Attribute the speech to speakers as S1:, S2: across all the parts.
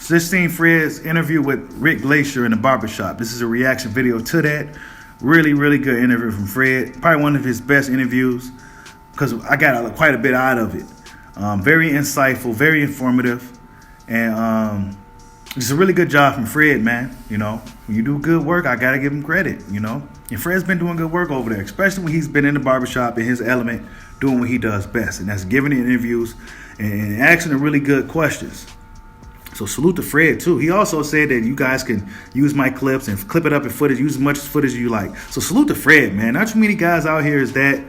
S1: just seen Fred's interview with Rick Glaser in the barbershop. This is a reaction video to that. Really, really good interview from Fred. Probably one of his best interviews because I got quite a bit out of it. Very insightful, very informative, and it's a really good job from Fred, man. You know, when you do good work, I gotta give him credit. You know, and Fred's been doing good work over there, especially when he's been in the barbershop in his element, doing what he does best, and that's giving the interviews and asking the really good questions. So salute to Fred too. He also said that you guys can use my clips and clip it up in footage, use as much footage as you like. So salute to Fred, man. Not too many guys out here is that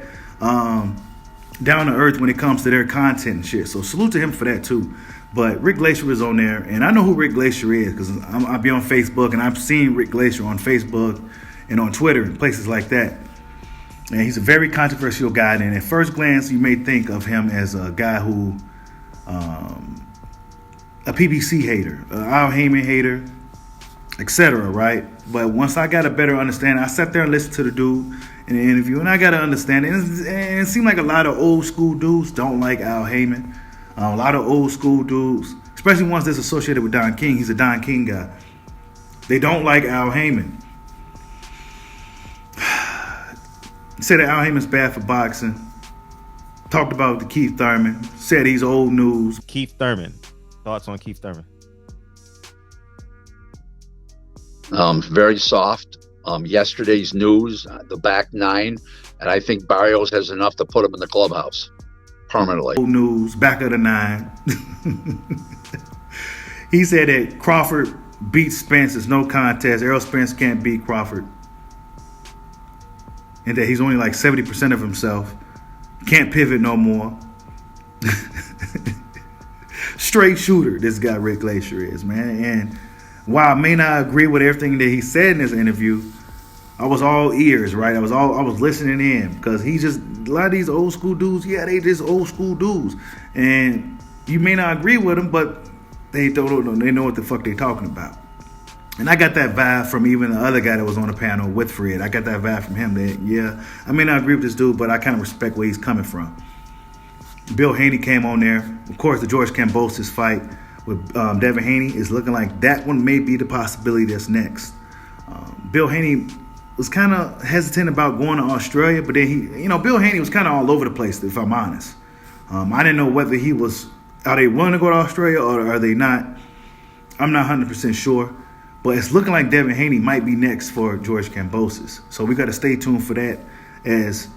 S1: down to earth when it comes to their content and shit. So salute to him for that too. But Rick Glaser was on there, and I know who Rick Glaser is because I be on Facebook, and I've seen Rick Glaser on Facebook and on Twitter and places like that. And he's a very controversial guy. And at first glance, you may think of him as a guy who, a PBC hater, Al Haymon hater, etc. Right? But once I got a better understanding, I sat there and listened to the dude in the interview, and I got to understand it. And it seemed like a lot of old school dudes don't like Al Haymon. A lot of old school dudes, especially ones that's associated with Don King. He's a Don King guy. They don't like Al Haymon. Said that Al Heyman's bad for boxing. Talked about the Keith Thurman. Said he's old news.
S2: Keith Thurman. Thoughts on Keith Thurman?
S3: Very soft. Yesterday's news, the back nine, and I think Barrios has enough to put him in the clubhouse permanently.
S1: Old news, back of the nine. He said that Crawford beats Spence. It's no contest. Errol Spence can't beat Crawford. And that he's only like 70% of himself. Can't pivot no more. Straight shooter, this guy Rick Glaser is, man. And while I may not agree with everything that he said in this interview, I was all ears, right? I was listening in because he just, a lot of these old school dudes, yeah, they just old school dudes. And you may not agree with them, but they know what the fuck they talking about. And I got that vibe from even the other guy that was on the panel with Fred. I got that vibe from him that, yeah, I may not agree with this dude, but I kind of respect where he's coming from. Bill Haney came on there. Of course, the George Kambosos fight with Devin Haney is looking like that one may be the possibility that's next. Bill Haney was kind of hesitant about going to Australia, but then Bill Haney was kind of all over the place, if I'm honest. I didn't know whether are they willing to go to Australia or are they not? I'm not 100% sure. But it's looking like Devin Haney might be next for George Kambosos. So we got to stay tuned for that as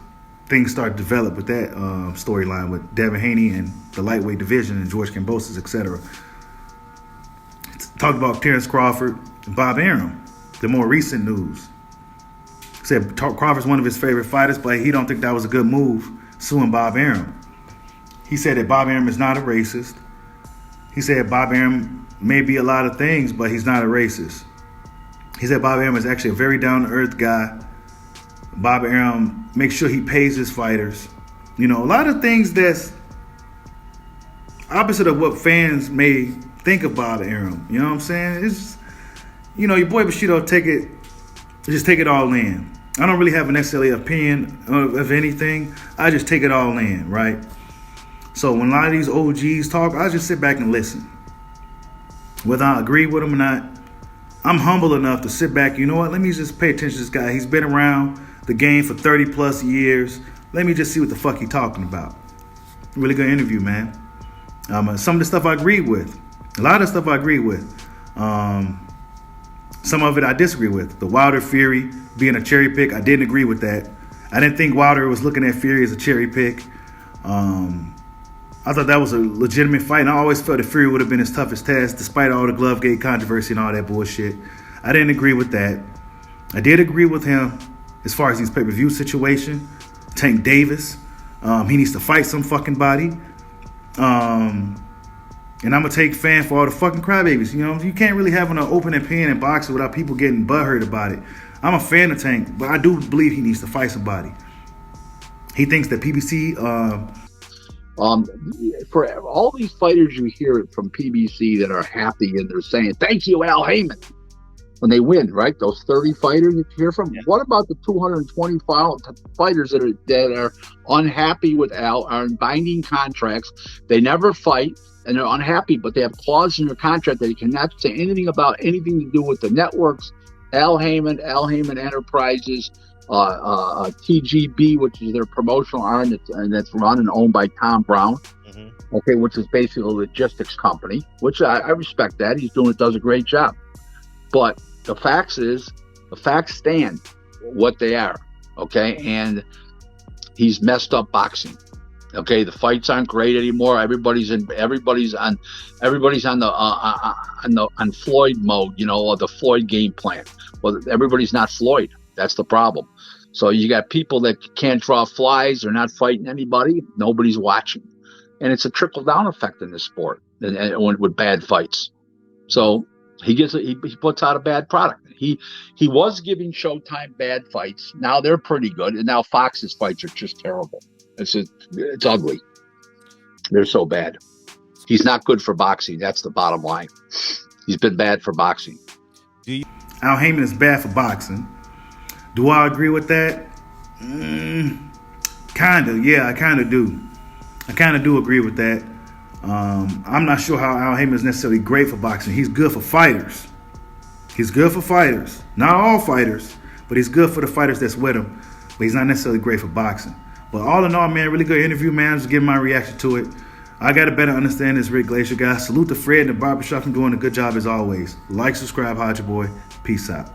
S1: things start to develop with that storyline with Devin Haney and the lightweight division and George Kambosos, etc. Talked about Terrence Crawford and Bob Arum, the more recent news. Said Crawford's one of his favorite fighters, but he don't think that was a good move, suing Bob Arum. He said that Bob Arum is not a racist. He said Bob Arum may be a lot of things, but he's not a racist. He said Bob Arum is actually a very down-to-earth guy. Bob Arum makes sure he pays his fighters. You know, a lot of things that's opposite of what fans may think of Bob Arum. You know what I'm saying? It's, your boy Bushido take it all in. I don't really have necessarily an opinion of anything. I just take it all in, right? So when a lot of these OGs talk, I just sit back and listen. Whether I agree with them or not, I'm humble enough to sit back. You know what? Let me just pay attention to this guy. He's been around the game for 30 plus years. Let me just see what the fuck he's talking about. Really good interview, man. Some of the stuff I agree with. A lot of stuff I agree with. Some of it I disagree with. The Wilder Fury being a cherry pick, I didn't agree with that. I didn't think Wilder was looking at Fury as a cherry pick. I thought that was a legitimate fight, and I always felt that Fury would have been his toughest test, despite all the Glovegate controversy and all that bullshit. I didn't agree with that. I did agree with him as far as his pay-per-view situation. Tank Davis, he needs to fight some fucking body. And I'm going to take fan for all the fucking crybabies. You can't really have an open opinion in boxing without people getting butthurt about it. I'm a fan of Tank, but I do believe he needs to fight somebody. He thinks that PBC...
S3: for all these fighters you hear from PBC that are happy and they're saying, thank you, Al Haymon. when they win, right? Those 30 fighters that you hear from.
S2: Yeah.
S3: What about the 220 fighters that are unhappy with Al, are in binding contracts? They never fight and they're unhappy, but they have clauses in their contract that they cannot say anything about anything to do with the networks. Al Haymon Enterprises, TGB, which is their promotional arm, that's run and owned by Tom Brown.
S2: Mm-hmm.
S3: Okay, which is basically a logistics company, which I respect that. Does a great job. But the facts stand what they are. Okay, and he's messed up boxing. Okay, the fights aren't great anymore. Everybody's on Floyd mode, or the Floyd game plan. Well, everybody's not Floyd. That's the problem. So you got people that can't draw flies. They're not fighting anybody. Nobody's watching. And it's a trickle-down effect in this sport and with bad fights. So he puts out a bad product. He was giving Showtime bad fights. Now they're pretty good. And now Fox's fights are just terrible. It's ugly. They're so bad. He's not good for boxing. That's the bottom line. He's been bad for boxing.
S1: Al Haymon is bad for boxing. Do I agree with that? Kinda. Yeah, I kind of do. I kind of do agree with that. I'm not sure how Al Haymon is necessarily great for boxing. He's good for fighters. Not all fighters, but he's good for the fighters that's with him. But he's not necessarily great for boxing. But all in all, man, really good interview, man. Just giving my reaction to it. I got to better understand this Rick Glaser guy. Salute to Fred and the barbershop for doing a good job as always. Like, subscribe, hide your boy. Peace out.